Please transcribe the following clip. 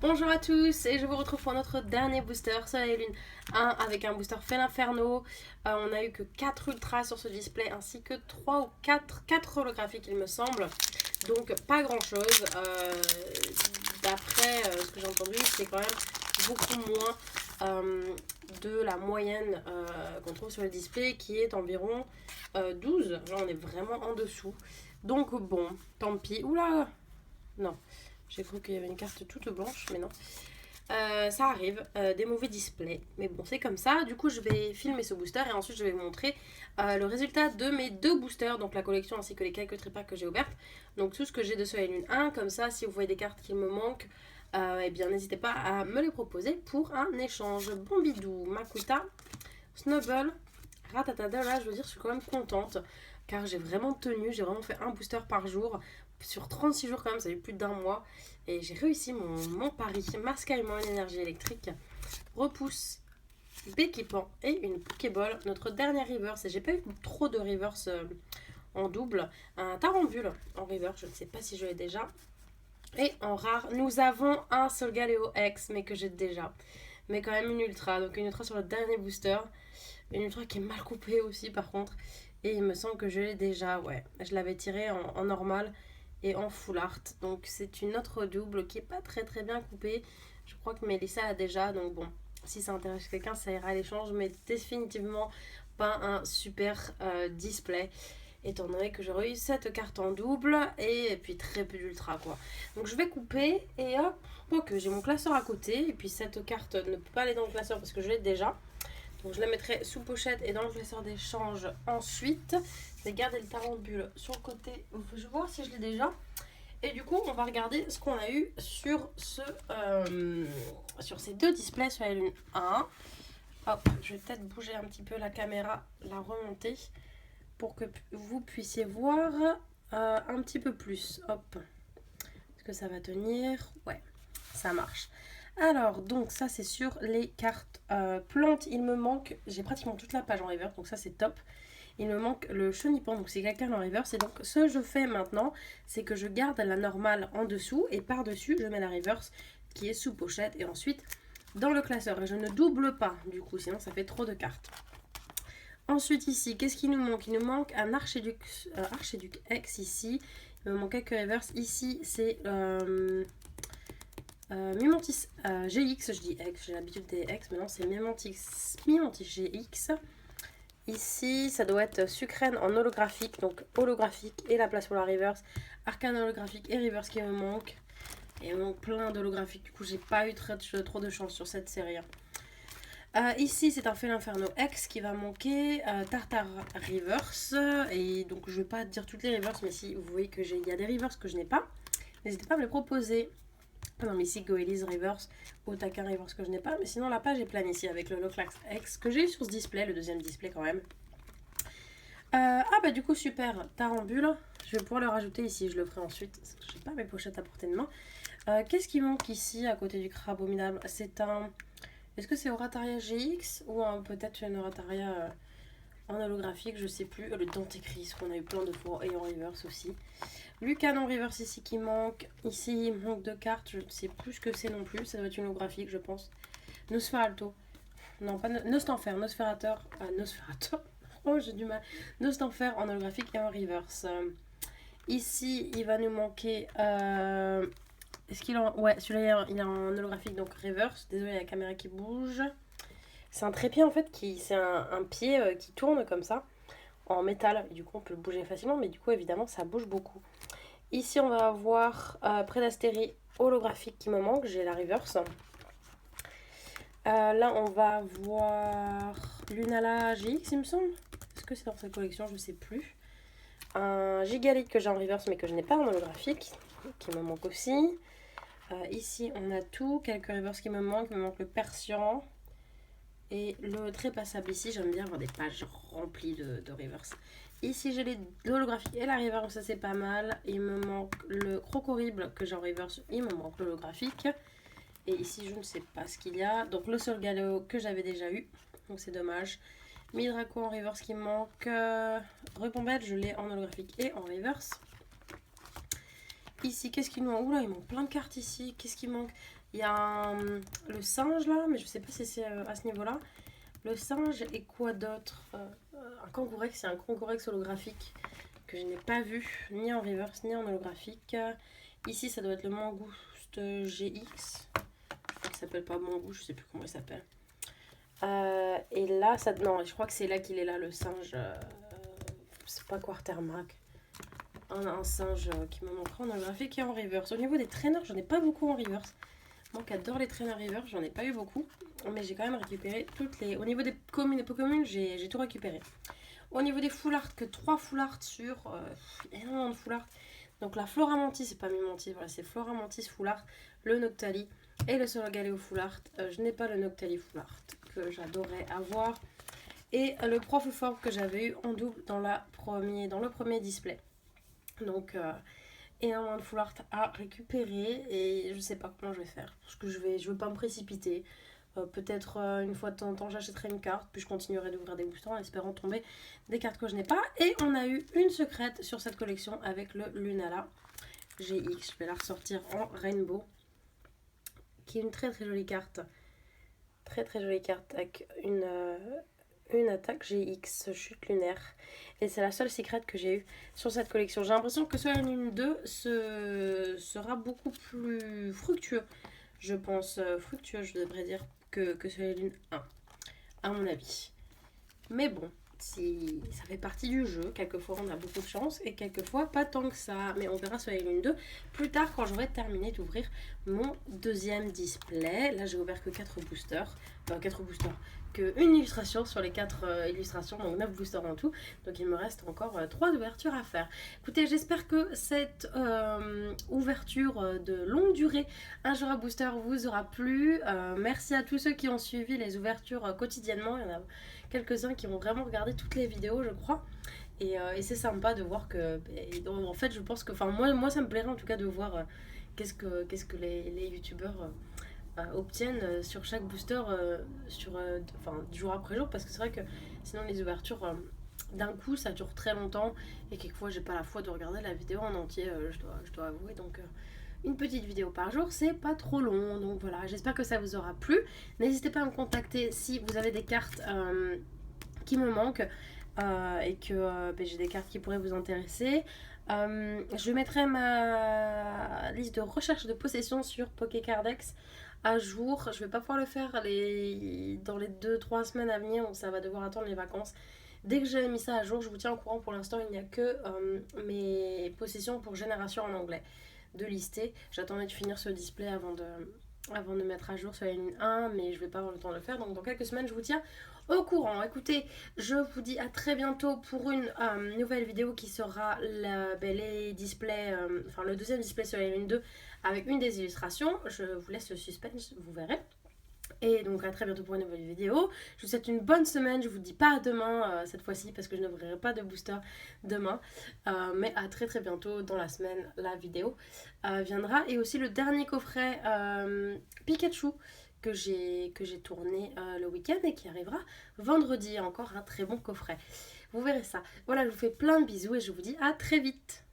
Bonjour à tous et je vous retrouve pour notre dernier booster Soleil et Lune 1 avec un booster Fel Inferno. On a eu que 4 ultras sur ce display ainsi que 3 ou 4 holographiques il me semble. Donc pas grand chose. D'après ce que j'ai entendu, c'est quand même beaucoup moins de la moyenne qu'on trouve sur le display qui est environ 12. Là on est vraiment en dessous. Donc bon, tant pis. Oula. Non, j'ai cru qu'il y avait une carte toute blanche, mais non. Ça arrive, des mauvais displays. Mais bon, c'est comme ça. Du coup, je vais filmer ce booster et ensuite je vais vous montrer le résultat de mes deux boosters, donc la collection ainsi que les quelques tripacks que j'ai ouvertes. Donc tout ce que j'ai de Soleil Lune 1, comme ça, si vous voyez des cartes qui me manquent, eh bien n'hésitez pas à me les proposer pour un échange. Bon bidou, Makuta, Snubble, Ratatata, là je veux dire, je suis quand même contente car j'ai vraiment tenu, j'ai vraiment fait un booster par jour sur 36 jours quand même, ça fait plus d'un mois et j'ai réussi mon pari. Mascaillement, une énergie électrique, repousse, Béquipant et une Pokéball. Notre dernière reverse, et j'ai pas eu trop de reverse en double, un Tarambule en reverse, je ne sais pas si je l'ai déjà. Et en rare, nous avons un Solgaleo X, mais que j'ai déjà. Mais quand même une ultra, donc une ultra sur le dernier booster. Une ultra qui est mal coupée aussi par contre. Et il me semble que je l'ai déjà, ouais. Je l'avais tiré en normal et en full art. Donc c'est une autre double qui est pas très bien coupée. Je crois que Mélissa a déjà, donc bon, si ça intéresse quelqu'un, ça ira à l'échange. Mais définitivement pas un super display. Étant donné que j'aurais eu cette carte en double et puis très peu d'ultra quoi. Donc je vais couper et hop, quoique j'ai mon classeur à côté. Et puis cette carte ne peut pas aller dans le classeur parce que je l'ai déjà. Donc je la mettrai sous pochette et dans le classeur d'échange ensuite. Je vais garder le tarambule sur le côté. Je vais voir si je l'ai déjà. Et du coup, on va regarder ce qu'on a eu sur, sur ces deux displays sur la Lune 1. Hop, je vais peut-être bouger un petit peu la caméra, la remonter pour que vous puissiez voir un petit peu plus. Hop, est-ce que ça va tenir? Ouais, ça marche. Alors, donc ça c'est sur les cartes plantes. Il me manque, j'ai pratiquement toute la page en reverse, donc ça c'est top. Il me manque le chenipan, donc c'est quelqu'un en reverse. Et donc ce que je fais maintenant, c'est que je garde la normale en dessous et par-dessus, je mets la reverse qui est sous pochette. Et ensuite, dans le classeur, et je ne double pas du coup, sinon ça fait trop de cartes. Ensuite ici, qu'est-ce qu'il nous manque? Il nous manque un Archiduc X ici. Il me manque quelques reverse. Ici, c'est... Mimantis GX, je dis X, j'ai l'habitude des X, mais non, c'est Mimantis GX. Ici, ça doit être Sucrène en holographique, donc holographique et la place pour la reverse. Arcane holographique et reverse qui me manque. Et il me manque plein d'holographiques, du coup, j'ai pas eu trop de chance sur cette série. Ici, c'est un Fel Inferno X qui va manquer, Tartare Reverse. Et donc, je vais pas dire toutes les reverse, mais si vous voyez qu'il y a des reverse que je n'ai pas, n'hésitez pas à me les proposer. Non mais ici Goélise Reverse, Otaka Reverse que je n'ai pas, mais sinon la page est pleine ici avec le Loclax X que j'ai eu sur ce display, le deuxième display quand même. Ah bah du coup super, Tarambule, je vais pouvoir le rajouter ici, je le ferai ensuite, parce que j'ai pas mes pochettes à portée de main. Qu'est-ce qui manque ici à côté du crabe abominable? C'est un... Est-ce que c'est Orataria GX ou peut-être une Orataria en holographique, je sais plus. Le Dentécris qu'on a eu plein de fois et en reverse aussi. Lucan en reverse ici qui manque. Ici il manque de cartes, je ne sais plus ce que c'est non plus. Ça doit être une holographique je pense. Nosferalto. Non pas Nostanfer, Nosferateur. Nosferateur. Oh j'ai du mal. Nostanfer en holographique et en reverse. Ici il va nous manquer... Est-ce qu'il en... Ouais celui-là il est en holographique donc reverse. Désolé la caméra qui bouge. C'est un trépied en fait qui... C'est un pied qui tourne comme ça en métal. Et du coup on peut le bouger facilement mais du coup évidemment ça bouge beaucoup. Ici, on va avoir Prédastérie holographique qui me manque. J'ai la reverse. Là, on va voir Lunala GX, il me semble. Est-ce que c'est dans sa collection? Je ne sais plus. Un Gigalith que j'ai en reverse mais que je n'ai pas en holographique, qui me manque aussi. Ici, on a tout. Quelques reverse qui me manquent. Il me manque le Persian. Et le Trépassable ici, j'aime bien avoir des pages remplies de reverse. Ici, j'ai l'holographique et la reverse, ça c'est pas mal. Il me manque le Crocorible que j'ai en reverse, il me manque l'holographique. Et ici, je ne sais pas ce qu'il y a. Donc, le Solgaleo que j'avais déjà eu, donc c'est dommage. Midraco en reverse qui me manque. Rebombette, je l'ai en holographique et en reverse. Ici, qu'est-ce qu'il nous manque? Oula, il manque plein de cartes ici. Qu'est-ce qui manque? Il y a le singe là, mais je sais pas si c'est à ce niveau-là. Le singe et quoi d'autre un kangourex, c'est un kangourex holographique que je n'ai pas vu, ni en reverse, ni en holographique. Ici, ça doit être le Mangouste GX. Je crois qu'il s'appelle pas Mangouste, je sais plus comment il s'appelle. Et là, ça, non, je crois que c'est là qu'il est là, le singe. C'est pas Quartermac. Un singe qui me manquera en holographique et en reverse. Au niveau des traîneurs, j'en ai pas beaucoup en reverse. Moi qui adore les traîneurs reverse, j'en ai pas eu beaucoup. Mais j'ai quand même récupéré toutes les. Au niveau des communes et peu communes, j'ai tout récupéré. Au niveau des full art, que 3 full art sur énormément de full art. Donc la Flora Mantis, c'est pas Mimantis, voilà, c'est Flora Mantis full art, le Noctali et le Solo Galéo full art. Je n'ai pas le Noctali full art que j'adorais avoir. Et le Prof Forme que j'avais eu en double dans le premier display. Donc énormément de full art à récupérer et je sais pas comment je vais faire. Parce que je veux pas me précipiter. Peut-être une fois de temps en temps j'achèterai une carte, puis je continuerai d'ouvrir des boosters en espérant tomber des cartes que je n'ai pas. Et on a eu une secrète sur cette collection avec le Lunala GX. Je vais la ressortir en Rainbow, qui est une très très jolie carte. Très très jolie carte avec une attaque GX, chute lunaire. Et c'est la seule secrète que j'ai eue sur cette collection. J'ai l'impression que Soleil Lune 2 sera beaucoup plus fructueux. Je pense fructueux, je devrais dire, que Soleil Lune 1, à mon avis. Mais bon, ça fait partie du jeu. Quelquefois on a beaucoup de chance et quelquefois pas tant que ça. Mais on verra Soleil Lune 2 plus tard quand j'aurai terminé d'ouvrir mon deuxième display. Là j'ai ouvert que 4 boosters. Enfin 4 boosters. Qu'une illustration sur les 4 illustrations, donc 9 boosters en tout. Donc il me reste encore 3 ouvertures à faire. Écoutez, j'espère que cette ouverture de longue durée, un jour à booster, vous aura plu. Merci à tous ceux qui ont suivi les ouvertures quotidiennement. Il y en a quelques-uns qui ont vraiment regardé toutes les vidéos, je crois. Et c'est sympa de voir que... en fait, je pense que... Enfin, moi ça me plairait en tout cas de voir qu'est-ce que les youtubeurs... obtiennent sur chaque booster jour après jour, parce que c'est vrai que sinon les ouvertures d'un coup ça dure très longtemps et quelquefois j'ai pas la foi de regarder la vidéo en entier, je dois avouer. Donc une petite vidéo par jour, c'est pas trop long. Donc voilà, j'espère que ça vous aura plu. N'hésitez pas à me contacter si vous avez des cartes qui me manquent et que j'ai des cartes qui pourraient vous intéresser. Je mettrai ma liste de recherche de possession sur Pokécardex à jour. Je vais pas pouvoir le faire dans les 2-3 semaines à venir, donc ça va devoir attendre les vacances. Dès que j'ai mis ça à jour, je vous tiens au courant. Pour l'instant, il n'y a que mes possessions pour génération en anglais de lister. J'attendais de finir ce display avant de mettre à jour sur la ligne 1, mais je vais pas avoir le temps de le faire. Donc dans quelques semaines, je vous tiens au courant. Écoutez, je vous dis à très bientôt pour une nouvelle vidéo qui sera les displays, le deuxième display sur la ligne 2 avec une des illustrations. Je vous laisse le suspense, vous verrez. Et donc à très bientôt pour une nouvelle vidéo. Je vous souhaite une bonne semaine. Je vous dis pas à demain cette fois-ci parce que je n'ouvrirai pas de booster demain. Mais à très très bientôt dans la semaine, la vidéo viendra. Et aussi le dernier coffret Pikachu que j'ai tourné le week-end et qui arrivera vendredi. Encore un très bon coffret. Vous verrez ça. Voilà, je vous fais plein de bisous et je vous dis à très vite.